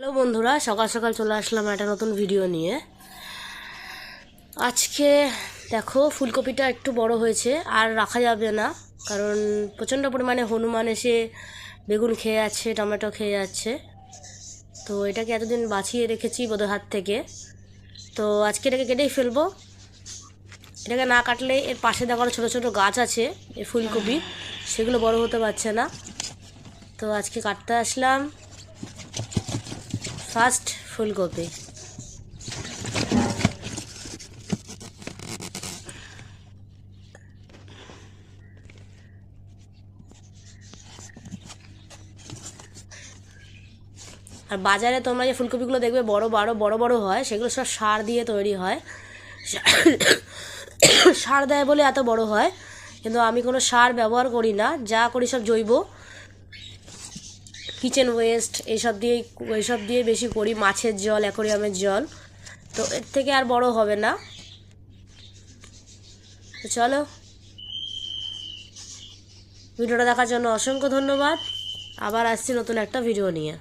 Hello বন্ধুরা, সকাল সকাল চলে আসলাম একটা নতুন ভিডিও নিয়ে। আজকে দেখো ফুলকপিটা একটু বড় হয়েছে, আর রাখা যাবে না, কারণ প্রচণ্ড পরিমাণে হনুমান এসে বেগুন খেয়ে যাচ্ছে, টমেটো খেয়ে যাচ্ছে। তো এটাকে এতদিন বাঁচিয়ে রেখেছি বোধ হাত থেকে, তো আজকে এটাকে কেটেই ফেলবো। এটাকে না কাটলে এর পাশে দেখো ছোটো ছোটো গাছ আছে এই ফুলকপি, সেগুলো বড় হতে পারছে না। তো আজকে কাটতে আসলাম ফার্স্ট ফুলকপি। আর বাজারে তোমরা যে ফুলকপিগুলো দেখবে বড় বড় বড় হয়, সেগুলো সব সার দিয়ে তৈরি হয়। সার দেয় বলে এত বড় হয়, কিন্তু আমি কোনো সার ব্যবহার করি না, যা করি সব জৈব কিচেন ওয়েস্ট এইসব দিয়ে বেশি করি। মাছের জল, অ্যাকোরিয়ামের জল, তো এর থেকে আর বড় হবে না। তো চলো, ভিডিওটা দেখার জন্য অসংখ্য ধন্যবাদ। আবার আসছি নতুন একটা ভিডিও নিয়ে।